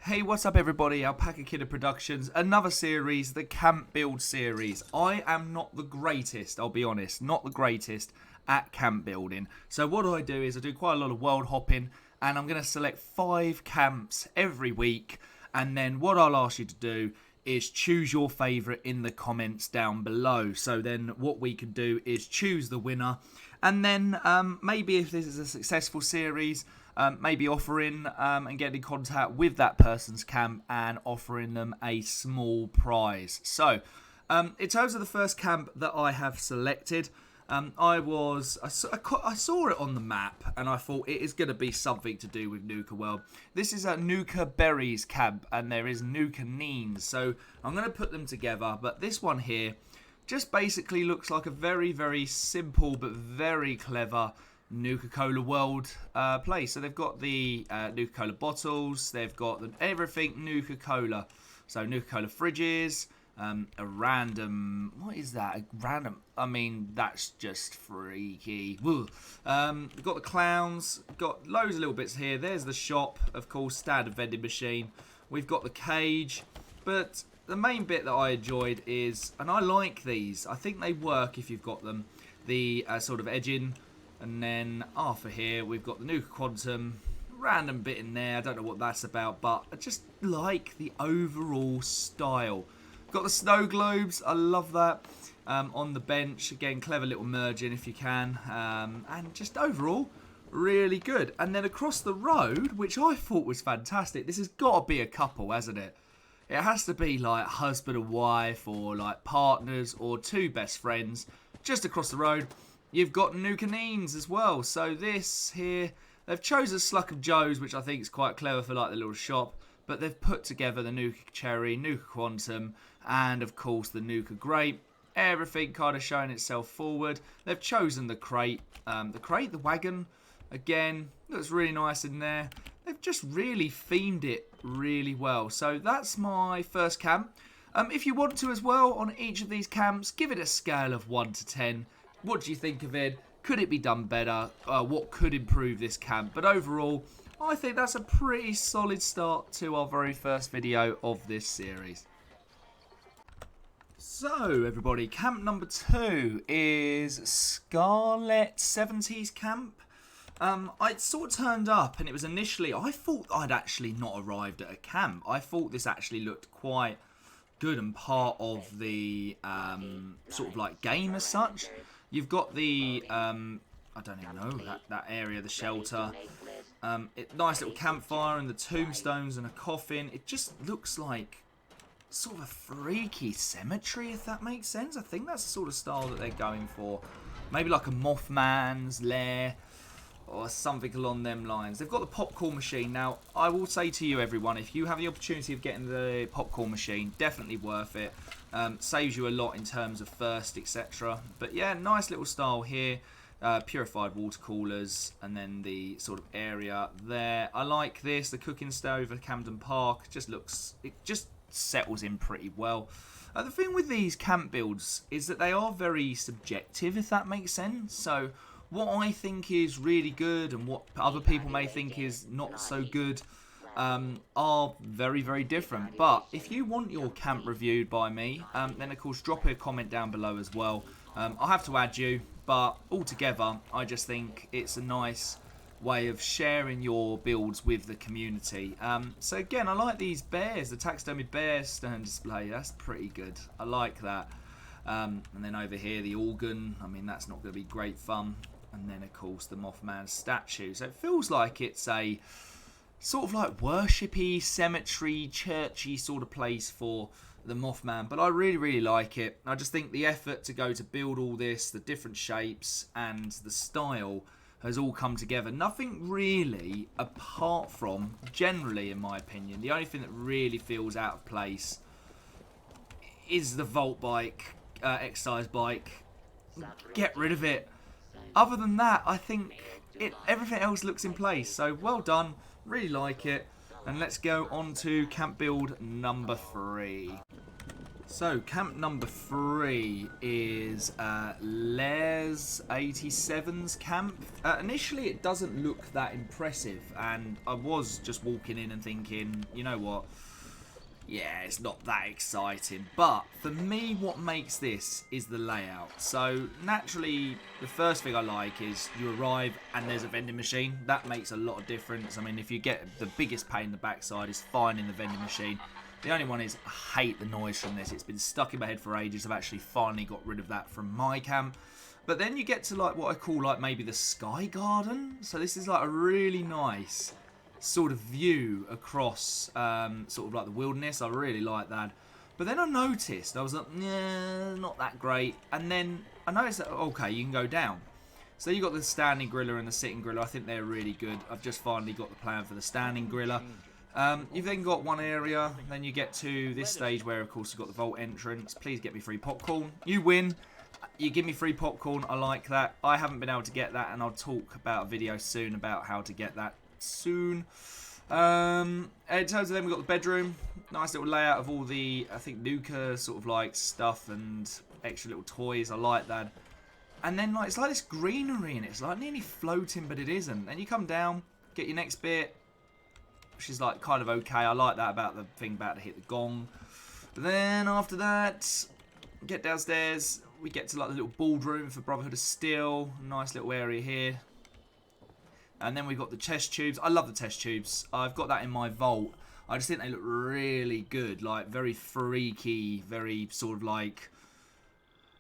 Hey, what's up everybody? Alpaca-Kitten Productions, another series, the camp build series. I am not the greatest, I'll be honest, not the greatest at camp building. So what I do is I do quite a lot of world hopping, and I'm going to select 5 camps every week, and then what I'll ask you to do is choose your favourite in the comments down below. So then what we can do is choose the winner, and then maybe if this is a successful series, maybe offering and getting in contact with that person's camp and offering them a small prize. So, in terms of the first camp that I have selected, I saw it on the map and I thought it is going to be something to do with Nuka World. This is a Nuka Berries camp and there is Nuka Neens. So, I'm going to put them together, but this one here just basically looks like a very, very simple but very clever Nuka-Cola World place. So they've got the Nuka-Cola bottles, they've got everything Nuka-Cola. So Nuka-Cola fridges, a random, what is that? A random, I mean, that's just freaky. We've got the clowns, got loads of little bits here. There's the shop, of course, standard vending machine. We've got the cage, but the main bit that I enjoyed is, and I like these, I think they work if you've got them, the sort of edging. And then after here, we've got the Nuka Quantum, random bit in there. I don't know what that's about, but I just like the overall style. Got the snow globes, I love that. On the bench, again, clever little merging if you can. And just overall, really good. And then across the road, which I thought was fantastic. This has got to be a couple, hasn't it? It has to be like husband and wife, or like partners, or 2 best friends. Just across the road, you've got Nuka Neens as well. So this here, they've chosen Sluck of Joe's, which I think is quite clever for like the little shop. But they've put together the Nuka Cherry, Nuka Quantum, and of course the Nuka Grape. Everything kind of showing itself forward. They've chosen the crate. The wagon, again, looks really nice in there. They've just really themed it really well. So that's my first camp. If you want to as well, on each of these camps, give it a scale of 1 to 10. What do you think of it? Could it be done better? What could improve this camp? But overall, I think that's a pretty solid start to our very first video of this series. So, everybody, camp number 2 is Scarlet 70s camp. I sort of turned up and it was initially, I thought I'd actually not arrived at a camp. I thought this actually looked quite good and part of the sort of like game as such. You've got the, I don't even know, that area, the shelter. Nice little campfire and the tombstones and a coffin. It just looks like sort of a freaky cemetery, if that makes sense. I think that's the sort of style that they're going for. Maybe like a Mothman's lair or something along them lines. They've got the popcorn machine. Now, I will say to you, everyone, if you have the opportunity of getting the popcorn machine, definitely worth it. Saves you a lot in terms of thirst, etc. But yeah, nice little style here. Purified water coolers, and then the sort of area there. I like this. The cooking stove at Camden Park it just settles in pretty well. The thing with these camp builds is that they are very subjective, if that makes sense. So what I think is really good and what other people may think is not so good are very, very different. But if you want your camp reviewed by me, then of course drop a comment down below as well. I'll have to add you, but altogether I just think it's a nice way of sharing your builds with the community. So again, I like these bears, the taxidermy bear stern display. That's pretty good. I like that. And then over here, the organ. I mean, that's not going to be great fun. And then of course the Mothman statue. So it feels like it's a sort of like worshipy, cemetery, churchy sort of place for the Mothman. But I really, really like it. I just think the effort to go to build all this, the different shapes and the style has all come together. Nothing really, apart from, generally in my opinion, the only thing that really feels out of place is the Volt bike, exercise bike. Get rid of it. Other than that, I think everything else looks in place. So well done, really like it. And let's go on to camp build number 3. So, camp number 3 is Les 87's camp. Initially, it doesn't look that impressive, and I was just walking in and thinking, you know what, yeah, it's not that exciting. But for me, what makes this is the layout. So, naturally, the first thing I like is you arrive and there's a vending machine. That makes a lot of difference. I mean, if you get the biggest pain in the backside is finding the vending machine. The only one is, I hate the noise from this. It's been stuck in my head for ages. I've actually finally got rid of that from my camp. But then you get to like what I call like maybe the sky garden. So this is like a really nice sort of view across sort of like the wilderness. I really like that. But then I noticed, I was like, nah, not that great. And then I noticed that, okay, you can go down. So you got the standing griller and the sitting griller. I think they're really good. I've just finally got the plan for the standing griller. You've then got one area, then you get to this stage where, of course, you've got the vault entrance. Please get me free popcorn. You win. You give me free popcorn. I like that. I haven't been able to get that, and I'll talk about a video soon about how to get that soon. In terms of then, we've got the bedroom. Nice little layout of all the, I think, Nuka sort of like stuff and extra little toys. I like that. And then like it's like this greenery in it. It's like nearly floating, but it isn't. Then you come down, get your next bit, which is like kind of okay. I like that about the thing about to hit the gong. But then after that, get downstairs. We get to like the little ballroom for Brotherhood of Steel. Nice little area here. And then we've got the test tubes. I love the test tubes. I've got that in my vault. I just think they look really good. Like very freaky, very sort of like,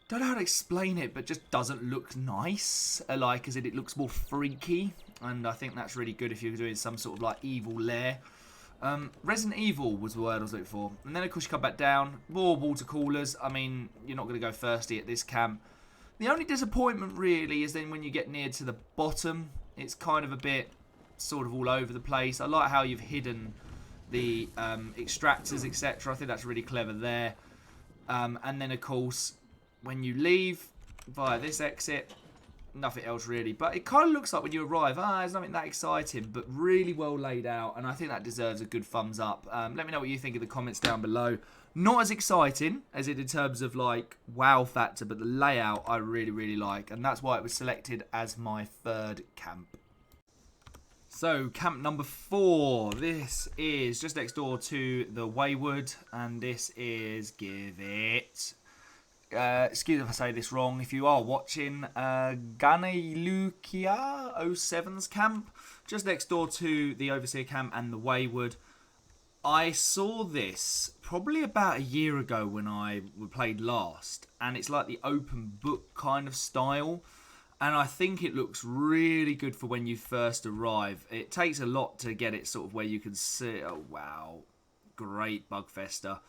don't know how to explain it, but just doesn't look nice. Like, as it looks more freaky. And I think that's really good if you're doing some sort of like evil lair. Resident Evil was the word I was looking for. And then of course you come back down. More water coolers. I mean, you're not going to go thirsty at this camp. The only disappointment really is then when you get near to the bottom. It's kind of a bit sort of all over the place. I like how you've hidden the extractors, etc. I think that's really clever there. And then of course, when you leave via this exit, nothing else really. But it kind of looks like when you arrive, there's nothing that exciting, but really well laid out. And I think that deserves a good thumbs up. Let me know what you think in the comments down below. Not as exciting as it in terms of like wow factor, but the layout I really, really like. And that's why it was selected as my 3rd camp. So, camp number 4. This is just next door to the Wayward. And this is, give it... excuse me if I say this wrong. If you are watching Ganelukia 07's camp, just next door to the Overseer camp and the Wayward. I saw this probably about a year ago when I played last, and it's like the open book kind of style, and I think it looks really good for when you first arrive. It takes a lot to get it sort of where you can see. Oh wow, great Bugfester.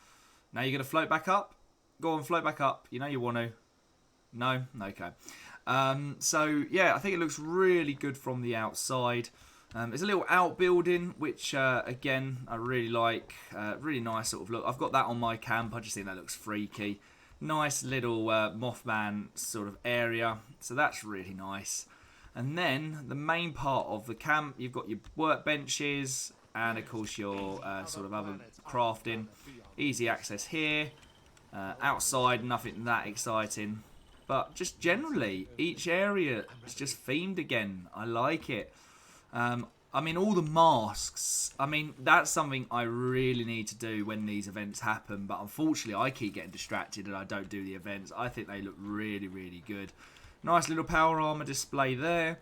Now you're going to float back up. Go on, float back up. You know you want to. No? Okay. So, yeah, I think it looks really good from the outside. There's a little outbuilding, which, again, I really like. Really nice sort of look. I've got that on my camp. I just think that looks freaky. Nice little Mothman sort of area. So that's really nice. And then, the main part of the camp, you've got your workbenches and, of course, your sort of other crafting. Easy access here. Outside, nothing that exciting. But just generally, each area is just themed again. I like it. I mean, all the masks. I mean, that's something I really need to do when these events happen. But unfortunately, I keep getting distracted and I don't do the events. I think they look really, really good. Nice little power armor display there.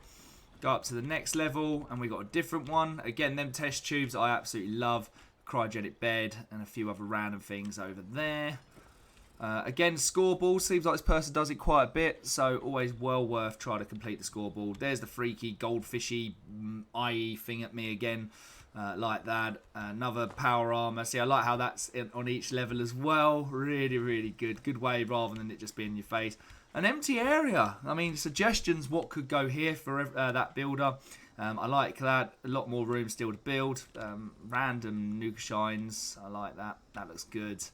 Go up to the next level and we got a different one. Again, them test tubes I absolutely love. Cryogenic bed and a few other random things over there. Again, scoreboard. Seems like this person does it quite a bit, so always well worth trying to complete the scoreboard. There's the freaky goldfishy eye thing at me again, like that. Another power armor. See, I like how that's on each level as well. Really, really good. Good way rather than it just being in your face. An empty area. I mean, suggestions what could go here for that builder. I like that. A lot more room still to build. Random Nuka shines. I like that. That looks good.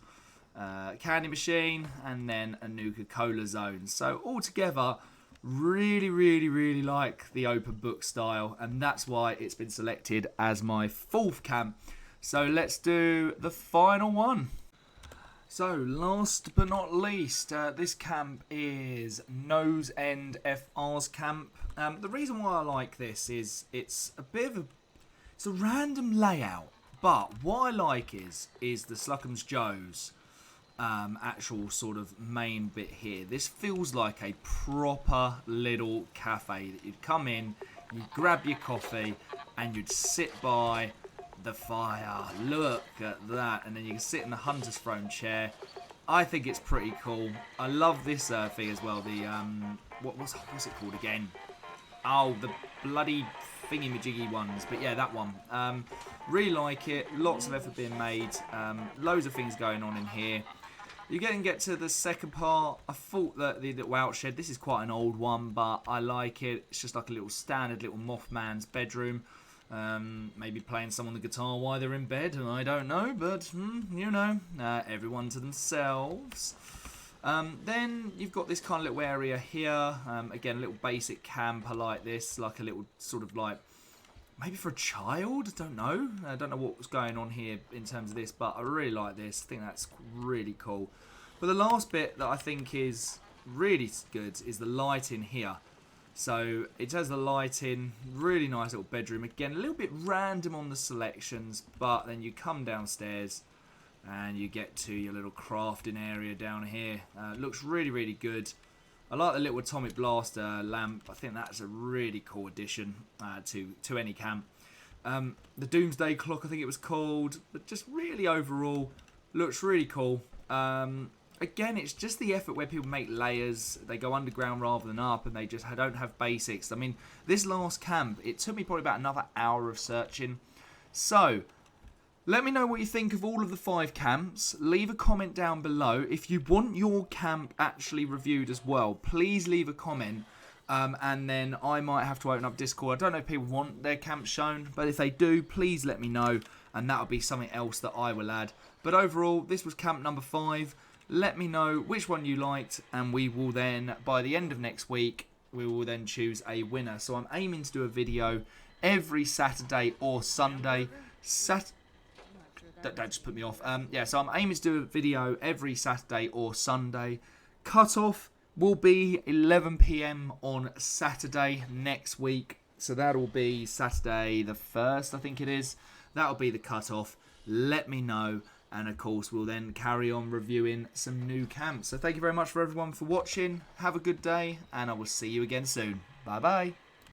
Candy machine, and then a Nuka-Cola zone. So altogether, really, really, really like the open book style, and that's why it's been selected as my 4th camp. So let's do the final one. So, last but not least, this camp is Nose End FR's camp. The reason why I like this is it's a random layout, but what I like is the Sluckum's Joe's actual sort of main bit here. This feels like a proper little cafe that you'd come in, you'd grab your coffee, and you'd sit by the fire. Look at that. And then you can sit in the hunter's throne chair. I think it's pretty cool. I love this thing as well. The what's it called again? Oh, the bloody thingy-majiggy ones. But yeah, that one. Really like it. Lots of effort being made. Loads of things going on in here. You get to the second part. I thought that the little outshed, this is quite an old one, but I like it. It's just like a little standard little Mothman's bedroom. Maybe playing someone the guitar while they're in bed, I don't know, but you know, everyone to themselves. Then you've got this kind of little area here. Again, a little basic camp. I like this, like a little sort of like maybe for a child. I don't know what was going on here in terms of this, but I really like this. I think that's really cool. But the last bit that I think is really good is the lighting here. So it has the lighting, really nice little bedroom. Again, a little bit random on the selections, but then you come downstairs and you get to your little crafting area down here. Looks really, really good. I like the little atomic blaster lamp. I think that's a really cool addition to any camp. The Doomsday Clock, I think it was called, but just really overall looks really cool. Again, it's just the effort where people make layers. They go underground rather than up, and they just don't have basics. I mean, this last camp, it took me probably about another hour of searching. So, let me know what you think of all of the 5 camps. Leave a comment down below. If you want your camp actually reviewed as well, please leave a comment. And then I might have to open up Discord. I don't know if people want their camp shown, but if they do, please let me know. And that'll be something else that I will add. But overall, this was camp number 5. Let me know which one you liked, and we will then, by the end of next week, we will then choose a winner. So I'm aiming to do a video every Saturday or Sunday. Don't just put me off. Yeah, so I'm aiming to do a video every Saturday or Sunday. Cut-off will be 11 PM on Saturday next week. So that will be Saturday the 1st, I think it is. That will be the cut-off. Let me know. And of course, we'll then carry on reviewing some new camps. So thank you very much for everyone for watching. Have a good day, and I will see you again soon. Bye-bye.